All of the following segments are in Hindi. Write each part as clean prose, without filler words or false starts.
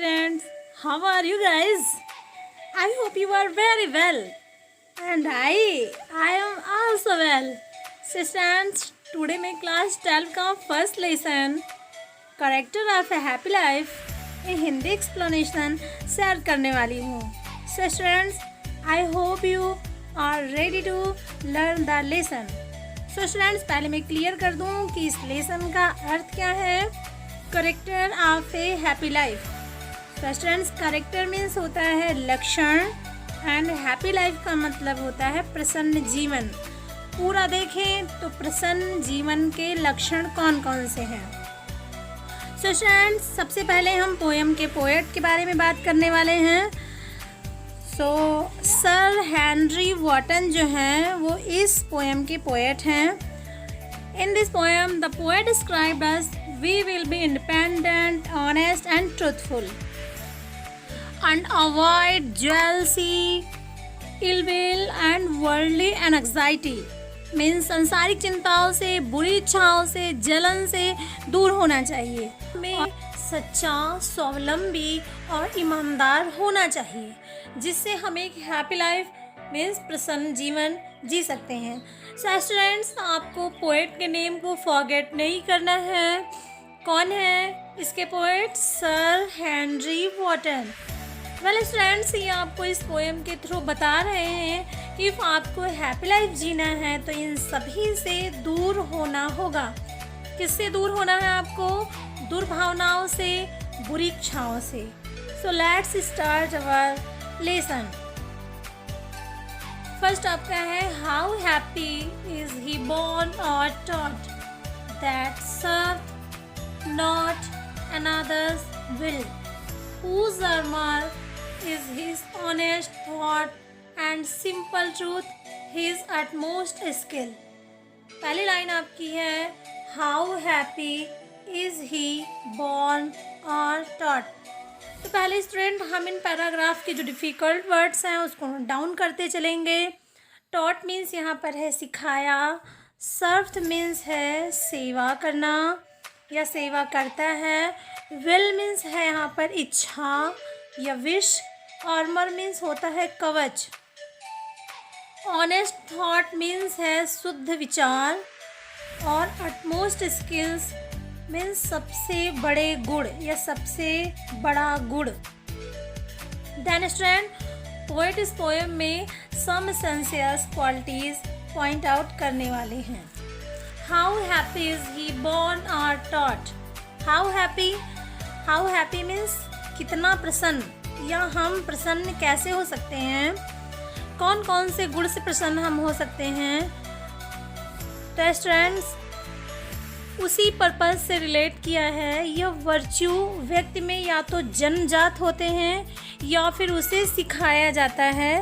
students, how are you guys? I hope you are very well. And I am also well. So students, today मैं क्लास 12 का first lesson character of A happy life a Hindi explanation share करने वाली हूँ. So students, I hope you are ready to learn the lesson. So students, पहले मैं क्लियर कर दूँ कि इस लेसन का अर्थ क्या है. Character of A happy life. Students, character means होता है लक्षण एंड हैप्पी लाइफ का मतलब होता है प्रसन्न जीवन. पूरा देखें तो प्रसन्न जीवन के लक्षण कौन कौन से हैं. सो स्टूडेंट्स, सबसे पहले हम पोएम के पोएट के बारे में बात करने वाले हैं. सर हेनरी वॉटन जो हैं वो इस पोएम के पोएट हैं. In this poem, the poet described as we will be independent, honest and truthful and avoid jealousy, ill will and worldly anxiety. Means सांसारिक चिंताओं से, बुरी इच्छाओं से, जलन से दूर होना चाहिए. हमें सच्चा, स्वावलंबी और ईमानदार होना चाहिए जिससे हम एक हैप्पी लाइफ मीन्स प्रसन्न जीवन जी सकते हैं. सो स्टूडेंट्स, आपको पोएट के नेम को फॉरगेट नहीं करना है. कौन है इसके poet? Sir Henry Wotton. Well students, ये आपको इस पोएम के थ्रू बता रहे हैं कि आपको हैप्पी लाइफ जीना है तो इन सभी से दूर होना होगा. किससे दूर होना है आपको? दुर्भावनाओं से, बुरी इच्छाओं से. So let's start our lesson. First आपका है how happy is he born और taught that serve not another's will whose armor is his honest thought and simple truth his utmost skill. पहली लाइन आपकी है how happy is he born और टॉट. तो पहले स्टूडेंट हम इन पैराग्राफ के जो डिफ़िकल्ट वर्ड्स हैं उसको नोट डाउन करते चलेंगे. टॉट मीन्स यहाँ पर है सिखाया. सर्व मीन्स है सेवा करना या सेवा करता है. विल मीन्स है यहाँ पर इच्छा या विश. आर्मर मीन्स होता है कवच. ऑनेस्ट थॉट मीन्स है शुद्ध विचार. और अटमोस्ट स्किल्स मीन्स सबसे बड़े गुण या सबसे बड़ा गुण. देन स्टूडेंट, पोएट इस पोएम में some essential qualities point out करने वाले हैं. How happy is he born और टॉट. हाउ हैप्पी मीन्स कितना प्रसन्न या हम प्रसन्न कैसे हो सकते हैं. कौन कौन से गुण से प्रसन्न हम हो सकते हैं. तो स्टूडेंट्स, उसी पर्पस से रिलेट किया है. यह वर्च्यू व्यक्ति में या तो जन्मजात होते हैं या फिर उसे सिखाया जाता है.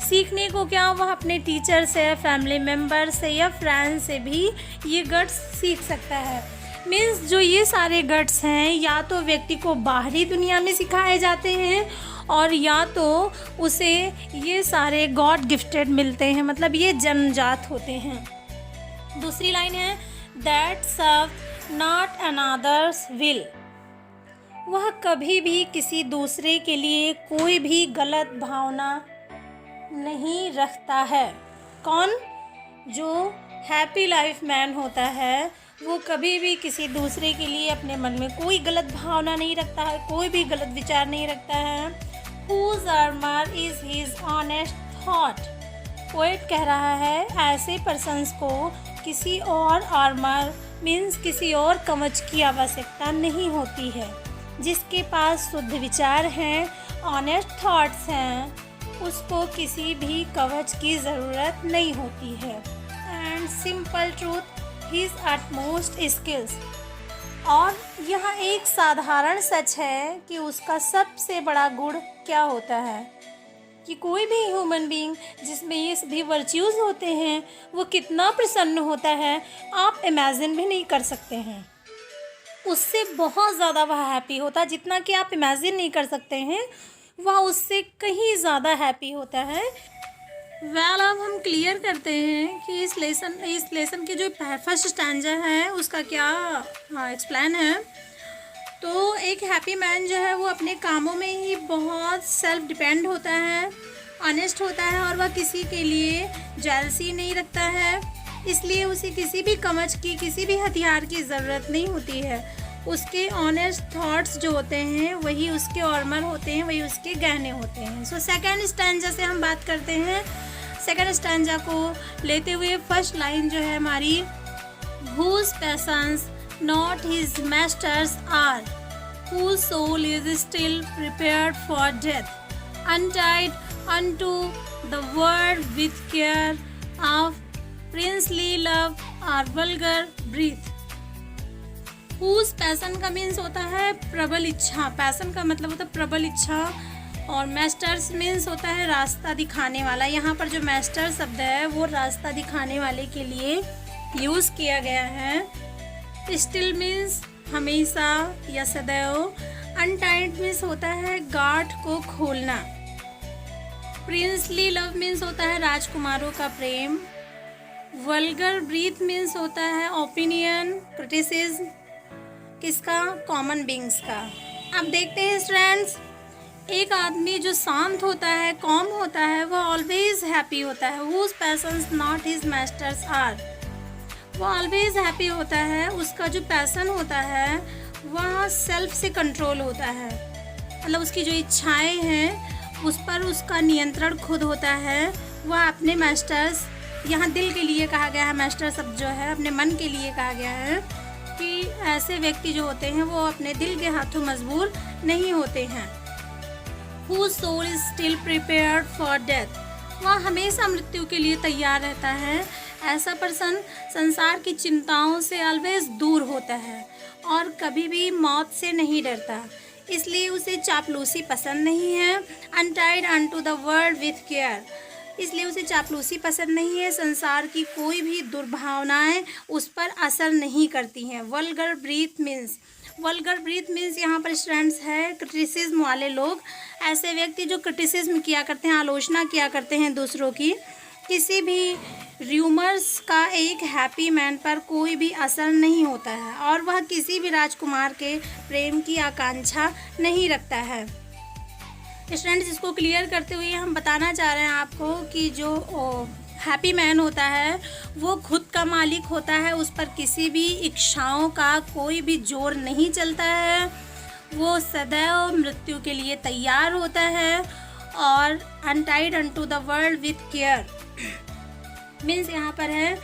सीखने को क्या, वह अपने टीचर से, फैमिली मेम्बर से या फ्रेंड से भी ये गट्स सीख सकता है. मीन्स जो ये सारे गट्स हैं या तो व्यक्ति को बाहरी दुनिया में सिखाए जाते हैं और या तो उसे ये सारे गॉड गिफ्टेड मिलते हैं, मतलब ये जन्मजात होते हैं. दूसरी लाइन है that serve not another's will. वह कभी भी किसी दूसरे के लिए कोई भी गलत भावना नहीं रखता है. कौन? जो हैप्पी लाइफ मैन होता है वो कभी भी किसी दूसरे के लिए अपने मन में कोई गलत भावना नहीं रखता है, कोई भी गलत विचार नहीं रखता है. Whose armor is his honest thought. Poet कह रहा है ऐसे पर्सन्स को किसी और आर्मर मीन्स किसी और कवच की आवश्यकता नहीं होती है. जिसके पास शुद्ध विचार हैं, ऑनेस्ट थॉट्स हैं, उसको किसी भी कवच की ज़रूरत नहीं होती है. And simple truth his utmost skills. और यह एक साधारण सच है कि उसका सबसे बड़ा गुण क्या होता है कि कोई भी ह्यूमन बीइंग जिसमें ये सभी वर्च्यूज़ होते हैं वो कितना प्रसन्न होता है आप इमेजिन भी नहीं कर सकते हैं. उससे बहुत ज़्यादा वह हैप्पी होता है. जितना कि आप इमेजिन नहीं कर सकते हैं वह उससे कहीं ज़्यादा हैप्पी होता है. वेल, अब हम क्लियर करते हैं कि इस लेसन की जो फर्स्ट स्टैंजा है उसका क्या एक्सप्लेन है. तो एक हैप्पी मैन जो है वो अपने कामों में ही बहुत सेल्फ डिपेंड होता है, ऑनेस्ट होता है और वह किसी के लिए जेलसी नहीं रखता है, इसलिए उसे किसी भी कवच की, किसी भी हथियार की ज़रूरत नहीं होती है। उसके ऑनेस्ट थॉट्स जो होते हैं वही उसके आर्मर होते हैं, वही उसके गहने होते हैं। सो सेकंड स्टैंजा से हम बात करते हैं। सेकंड स्टैंजा को लेते हुए फर्स्ट लाइन जो है हमारी, whose passions not his masters are, whose soul is still prepared for death, untied unto the world with care of princely love or vulgar breath। whose passion का मीन्स होता है प्रबल इच्छा, पैसन का मतलब होता है प्रबल इच्छा, और मास्टर्स मीन्स होता है रास्ता दिखाने वाला। यहाँ पर जो मास्टर शब्द है वो रास्ता दिखाने वाले के लिए यूज़ किया गया है। स्टिल मीन्स हमेशा या सदैव। अनटाइड मीन्स होता है गांठ को खोलना। प्रिंसली लव मीन्स होता है राजकुमारों का प्रेम। वल्गर ब्रीथ मीन्स होता है ओपिनियन, क्रिटिसिज्म, किसका? कॉमन बींग्स का। अब देखते हैं स्टूडेंट्स, एक आदमी जो शांत होता है, कॉम होता है, वह ऑलवेज हैप्पी होता है। whose passions not his masters are, वो ऑलवेज हैप्पी होता है। उसका जो पैसन होता है वह सेल्फ से कंट्रोल होता है, मतलब उसकी जो इच्छाएं हैं उस पर उसका नियंत्रण खुद होता है। वह अपने मास्टर्स, यहाँ दिल के लिए कहा गया है, मास्टर शब्द जो है अपने मन के लिए कहा गया है कि ऐसे व्यक्ति जो होते हैं वो अपने दिल के हाथों मजबूर नहीं होते हैं। whose soul is still prepared for death, वह हमेशा मृत्यु के लिए तैयार रहता है। ऐसा पर्सन संसार की चिंताओं से ऑलवेज दूर होता है और कभी भी मौत से नहीं डरता, इसलिए उसे चापलूसी पसंद नहीं है। Untied unto the world with care, इसलिए उसे चापलूसी पसंद नहीं है। संसार की कोई भी दुर्भावनाएं उस पर असर नहीं करती हैं। वल्गर ब्रीथ मीन्स यहाँ पर स्टूडेंट्स है क्रिटिसिज्म वाले लोग, ऐसे व्यक्ति जो क्रिटिसिज्म किया करते हैं, आलोचना किया करते हैं दूसरों की। किसी भी र्यूमर्स का एक हैप्पी मैन पर कोई भी असर नहीं होता है और वह किसी भी राजकुमार के प्रेम की आकांक्षा नहीं रखता है। स्टूडेंट्स, इसको क्लियर करते हुए हम बताना चाह रहे हैं आपको कि जो हैप्पी मैन होता है वो खुद का मालिक होता है, उस पर किसी भी इच्छाओं का कोई भी जोर नहीं चलता है। वो सदैव मृत्यु के लिए तैयार होता है और untied unto the world with care means यहाँ पर है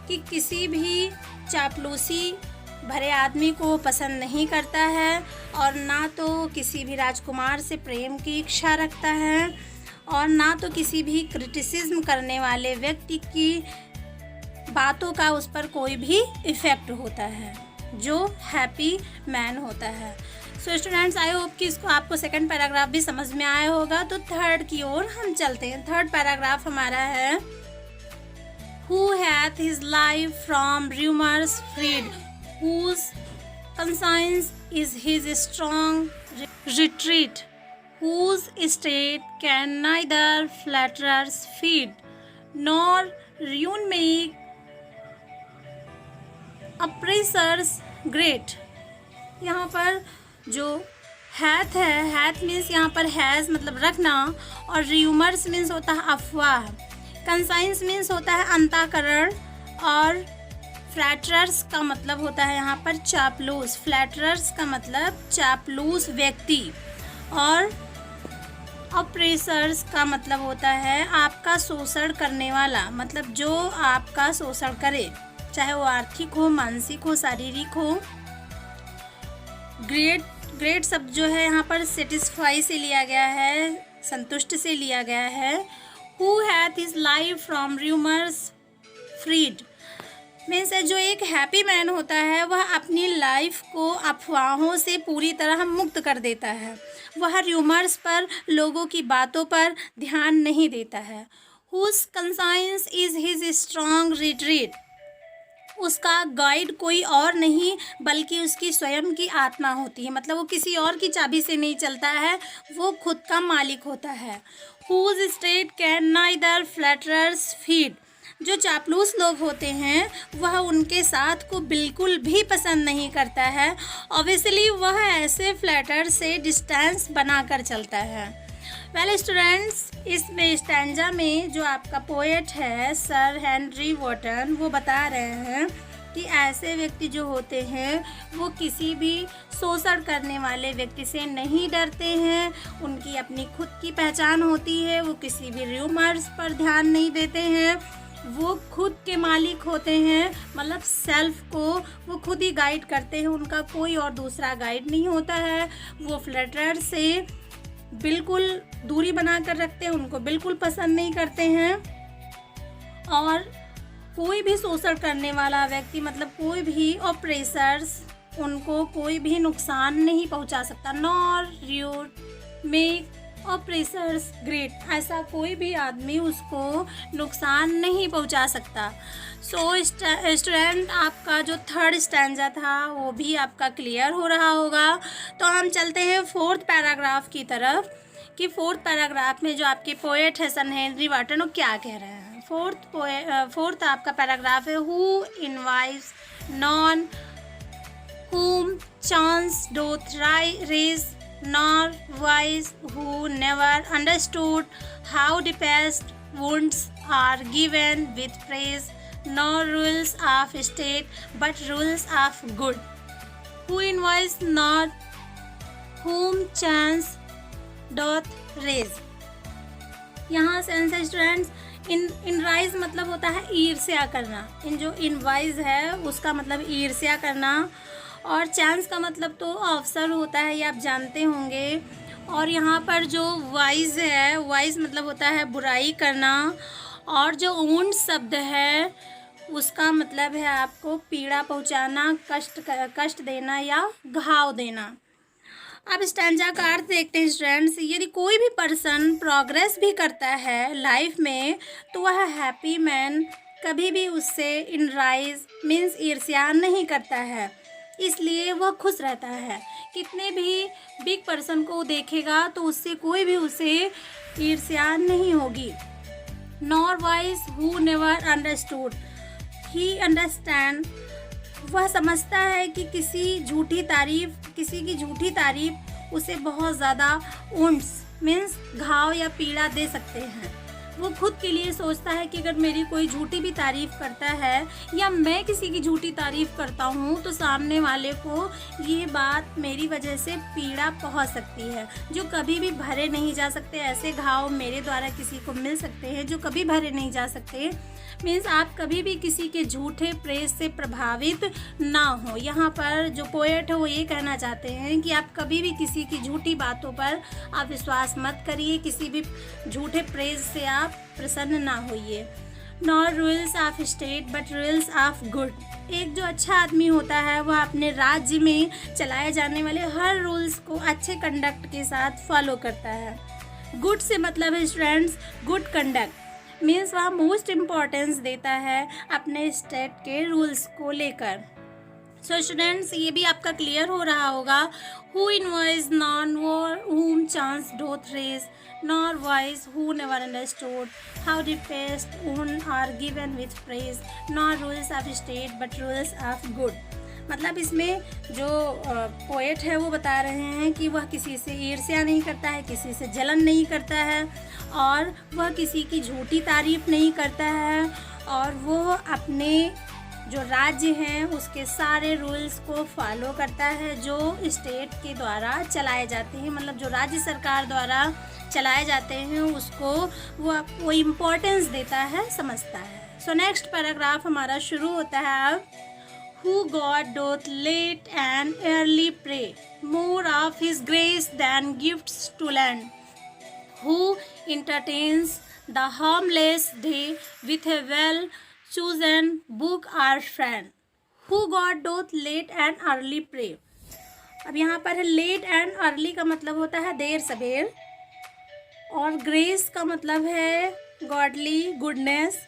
कि किसी भी चापलूसी भरे आदमी को पसंद नहीं करता है और ना तो किसी भी राजकुमार से प्रेम की इच्छा रखता है और ना तो किसी भी क्रिटिसिज्म करने वाले व्यक्ति की बातों का उस पर कोई भी इफ़ेक्ट होता है, जो हैप्पी मैन होता है। सो स्टूडेंट्स, आई होप कि इसको आपको सेकंड पैराग्राफ भी समझ में आया होगा। तो थर्ड की ओर हम चलते हैं। थर्ड पैराग्राफ हमारा है, Who hath his life from rumors freed, whose conscience is his strong retreat, whose state can neither flatterers feed, nor ruin make oppressors great। यहाँ पर जो हैथ है, हैथ मीन्स यहाँ पर हैज़ मतलब रखना, और र्यूमर्स मीन्स होता है अफवाह। कंसाइंस मीन्स होता है अंतःकरण, और फ्लैटरर्स का मतलब होता है यहाँ पर चापलूस। फ्लैटरर्स का मतलब चापलूस व्यक्ति, और ऑपरेसर्स का मतलब होता है आपका शोषण करने वाला, मतलब जो आपका शोषण करे, चाहे वो आर्थिक हो, मानसिक हो, शारीरिक हो। ग्रेट शब्द जो है यहाँ पर सेटिस्फाई से लिया गया है, संतुष्ट से लिया गया है। Who hath his life from rumors freed means जो एक हैप्पी मैन होता है वह अपनी लाइफ को अफवाहों से पूरी तरह मुक्त कर देता है। वह र्यूमर्स पर, लोगों की बातों पर ध्यान नहीं देता है। Whose conscience is his strong retreat, उसका गाइड कोई और नहीं बल्कि उसकी स्वयं की आत्मा होती है, मतलब वो किसी और की चाबी से नहीं चलता है, वो खुद का मालिक होता है। Whose state can neither flatterers feed, जो चापलूस लोग होते हैं वह उनके साथ को बिल्कुल भी पसंद नहीं करता है। ऑब्वियसली वह ऐसे फ्लैटर से डिस्टेंस बनाकर चलता है। वेल स्टूडेंट्स, इसमें स्टैंजा में जो आपका पोएट है सर हेनरी वॉटन, वो बता रहे हैं कि ऐसे व्यक्ति जो होते हैं वो किसी भी शोषण करने वाले व्यक्ति से नहीं डरते हैं। उनकी अपनी खुद की पहचान होती है, वो किसी भी र्यूमर्स पर ध्यान नहीं देते हैं, वो खुद के मालिक होते हैं, मतलब सेल्फ को वो खुद ही गाइड करते हैं, उनका कोई और दूसरा गाइड नहीं होता है। वो फ्लर्टर से बिल्कुल दूरी बना कर रखते हैं, उनको बिल्कुल पसंद नहीं करते हैं। और कोई भी शोषण करने वाला व्यक्ति, मतलब कोई भी ऑपरेसर्स, उनको कोई भी नुकसान नहीं पहुंचा सकता। Nor you make oppressors great, ऐसा कोई भी आदमी उसको नुकसान नहीं पहुंचा सकता। सो स्टूडेंट, आपका जो थर्ड स्टैंजा था वो भी आपका क्लियर हो रहा होगा। तो हम चलते हैं फोर्थ पैराग्राफ की तरफ कि फोर्थ पैराग्राफ में जो आपके पोएट है सर हेनरी वॉटन, वो क्या कह रहे हैं। फोर्थ आपका पैराग्राफ है, who envies none whom chance doth raise, nor wise who never understood how deepest wounds are given with praise, nor rules of state but rules of good. Who invites not whom chance doth raise. यहाँ से आंसर स्टूडेंट्स, इनराइज मतलब होता है ईर्ष्या करना। इन जो इनवाइज है उसका मतलब ईर्ष्या करना, और चांस का मतलब तो अवसर होता है, ये आप जानते होंगे। और यहाँ पर जो वाइज है, वाइज मतलब होता है बुराई करना, और जो ऊंड शब्द है उसका मतलब है आपको पीड़ा पहुँचाना, कष्ट देना या घाव देना। अब स्टैंजा का अर्थ देखते हैं स्टूडेंट्स। यदि कोई भी पर्सन प्रोग्रेस भी करता है लाइफ में तो वह हैप्पी मैन कभी भी उससे इनराइज मीन्स ईर्ष्या नहीं करता है, इसलिए वह खुश रहता है। कितने भी बिग पर्सन को देखेगा तो उससे कोई भी उसे ईर्ष्या नहीं होगी। Nor wise who never understood, he understand, वह समझता है कि किसी की झूठी तारीफ उसे बहुत ज़्यादा वुंड्स मीन्स घाव या पीड़ा दे सकते हैं। वो खुद के लिए सोचता है कि अगर मेरी कोई झूठी भी तारीफ़ करता है या मैं किसी की झूठी तारीफ़ करता हूँ तो सामने वाले को ये बात मेरी वजह से पीड़ा पहुँच सकती है, जो कभी भी भरे नहीं जा सकते। ऐसे घाव मेरे द्वारा किसी को मिल सकते हैं जो कभी भरे नहीं जा सकते। मीन्स आप कभी भी किसी के झूठे प्रेस से प्रभावित ना हो। यहाँ पर जो पोएट है वो ये कहना चाहते हैं कि आप कभी भी किसी की झूठी बातों पर आप विश्वास मत करिए, किसी भी झूठे प्रेस से आप प्रसन्न ना होइए। Nor rules of state but rules of good, एक जो अच्छा आदमी होता है वह अपने राज्य में चलाए जाने वाले हर रूल्स को अच्छे कंडक्ट के साथ फॉलो करता है। गुड से मतलब है स्टूडेंट्स गुड कंडक्ट, मीन्स वह मोस्ट इम्पॉर्टेंस देता है अपने स्टेट के रूल्स को लेकर। सो स्टूडेंट्स, ये भी आपका क्लियर हो रहा होगा। Who invoice non whom chance doth raise, nor wise who never understood how deepest wounds are given with praise, nor rules of state but rules of good। मतलब इसमें जो पोएट है वो बता रहे हैं कि वह किसी से ईर्ष्या नहीं करता है, किसी से जलन नहीं करता है, और वह किसी की झूठी तारीफ नहीं करता है, और वो अपने जो राज्य हैं उसके सारे रूल्स को फॉलो करता है जो स्टेट के द्वारा चलाए जाते हैं, मतलब जो राज्य सरकार द्वारा चलाए जाते हैं उसको वो इम्पोर्टेंस देता है, समझता है। सो नेक्स्ट पैराग्राफ हमारा शुरू होता है अब। Who God doth late and early pray, more of his grace than gifts to lend, who entertains the harmless day with a well-chosen book or friend, who God doth late and early pray। अब यहाँ पर है late and early का मतलब होता है देर सवेर, और grace का मतलब है godly goodness,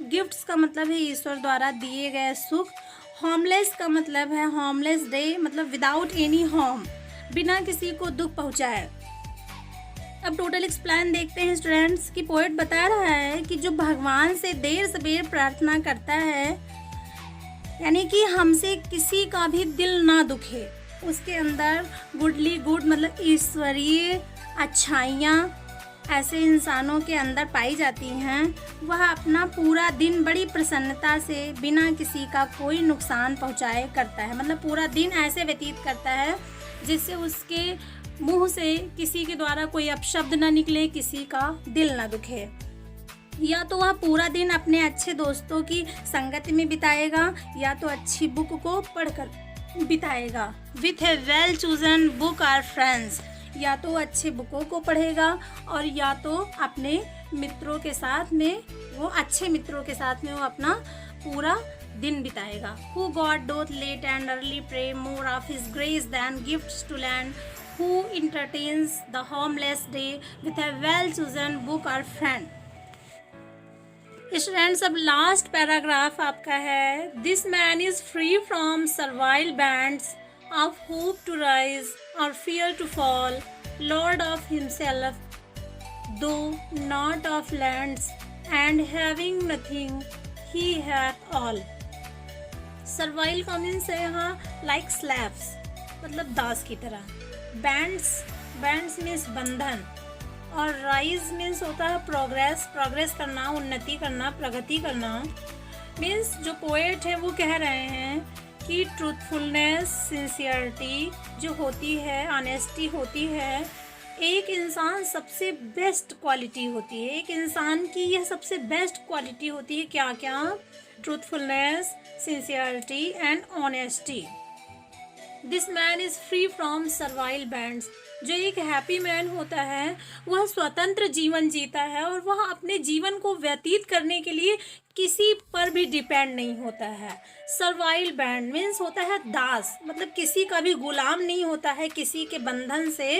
गिफ्ट्स का मतलब है ईश्वर द्वारा दिए गए सुख, होमलेस का मतलब है होमलेस डे मतलब विदाउट एनी होम, बिना किसी को दुख पहुँचाए, अब टोटल एक्सप्लेन देखते हैं स्टूडेंट्स कि पोएट बता रहा है कि जो भगवान से देर सबेर प्रार्थना करता है, यानी कि हमसे किसी का भी दिल ना दुखे, उसके अंदर गुडली गुड मतलब ईश्वरीय अच्छाइयाँ ऐसे इंसानों के अंदर पाई जाती हैं, वह अपना पूरा दिन बड़ी प्रसन्नता से बिना किसी का कोई नुकसान पहुँचाए करता है। मतलब पूरा दिन ऐसे व्यतीत करता है जिससे उसके मुंह से किसी के द्वारा कोई अपशब्द ना निकले, किसी का दिल ना दुखे। या तो वह पूरा दिन अपने अच्छे दोस्तों की संगति में बिताएगा या तो अच्छी बुक को पढ़कर बिताएगा। With a well chosen book are friends, या तो अच्छे बुकों को पढ़ेगा और या तो अपने मित्रों के साथ में, वो अच्छे मित्रों के साथ में वो अपना पूरा दिन बिताएगा। Who God doth late and early pray, more of his grace than gifts to lend, who entertains the homeless day with a well chosen book or friend। Students अब लास्ट पैराग्राफ आपका है, this man is free from servile bands of hope to rise or fear to fall, Lord of himself, though not of lands, and having nothing, he hath all। Servile का मीन्स है यहाँ लाइक स्लैब्स, मतलब दास की तरह। बैंड्स मीन्स बंधन, और राइज मीन्स होता है प्रोग्रेस करना, उन्नति करना, प्रगति करना। मीन्स जो पोएट है वो कह रहे हैं कि ट्रूथफुलनेस, सिंसियरिटी जो होती है, ऑनेस्टी होती है, एक इंसान सबसे बेस्ट क्वालिटी होती है। एक इंसान की यह सबसे बेस्ट क्वालिटी होती है। क्या क्या? Truthfulness, sincerity and honesty. This man is free from servile bands. जो एक हैप्पी मैन होता है वह स्वतंत्र जीवन जीता है और वह अपने जीवन को व्यतीत करने के लिए किसी पर भी डिपेंड नहीं होता है। सर्वाइल बैंड मीन्स होता है दास, मतलब किसी का भी गुलाम नहीं होता है, किसी के बंधन से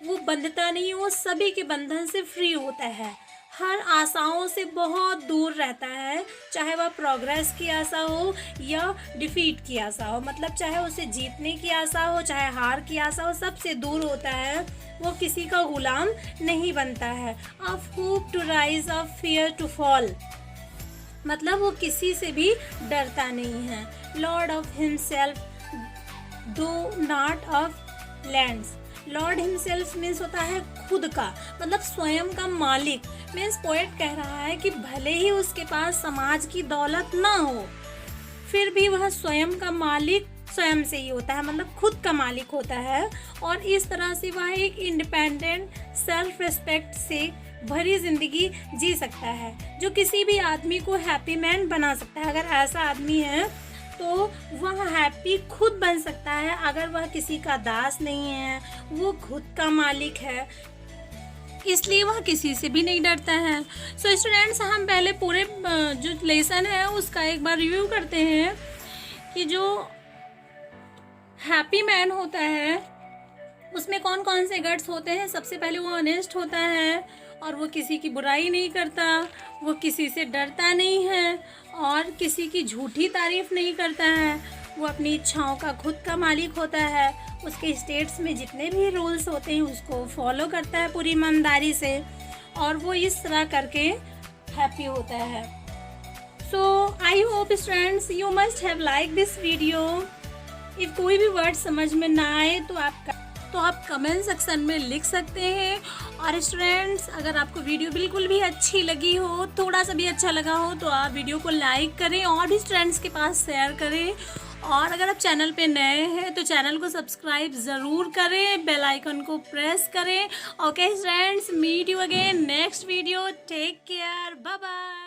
वो बंधता नहीं, वो सभी के बंधन से फ्री होता है। हर आशाओं से बहुत दूर रहता है, चाहे वह प्रोग्रेस की आशा हो या डिफीट की आशा हो, मतलब चाहे उसे जीतने की आशा हो चाहे हार की आशा हो, सबसे दूर होता है। वो किसी का गुलाम नहीं बनता है। Of hope to rise, of fear to fall, मतलब वो किसी से भी डरता नहीं है। Lord of himself, though not of lands. Lord himself means होता है खुद का, मतलब स्वयं का मालिक। मीन्स पोएट कह रहा है कि भले ही उसके पास समाज की दौलत ना हो, फिर भी वह स्वयं का मालिक स्वयं से ही होता है, मतलब खुद का मालिक होता है। और इस तरह से वह एक इंडिपेंडेंट, सेल्फ रिस्पेक्ट से भरी जिंदगी जी सकता है, जो किसी भी आदमी को हैप्पी मैन बना सकता है। अगर ऐसा आदमी है तो वह हैप्पी खुद बन सकता है। अगर वह किसी का दास नहीं है, वो खुद का मालिक है, इसलिए वह किसी से भी नहीं डरता है। सो स्टूडेंट्स, हम पहले पूरे जो लेसन है उसका एक बार रिव्यू करते हैं कि जो हैप्पी मैन होता है उसमें कौन कौन से गट्स होते हैं। सबसे पहले वो ऑनेस्ट होता है और वो किसी की बुराई नहीं करता, वो किसी से डरता नहीं है और किसी की झूठी तारीफ नहीं करता है। वो अपनी इच्छाओं का खुद का मालिक होता है। उसके स्टेट्स में जितने भी रूल्स होते हैं उसको फॉलो करता है पूरी ईमानदारी से, और वो इस तरह करके हैप्पी होता है। So I hope students you must have like this video. If कोई भी वर्ड समझ में ना आए तो आप कमेंट सेक्शन में लिख सकते हैं। और स्टूडेंट्स, अगर आपको वीडियो बिल्कुल भी अच्छी लगी हो, थोड़ा सा भी अच्छा लगा हो, तो आप वीडियो को लाइक करें और भी स्टूडेंट्स के पास शेयर करें। और अगर आप चैनल पे नए हैं तो चैनल को सब्सक्राइब ज़रूर करें, बेल आइकन को प्रेस करें। Okay students, meet you again next video. Take care, bye bye.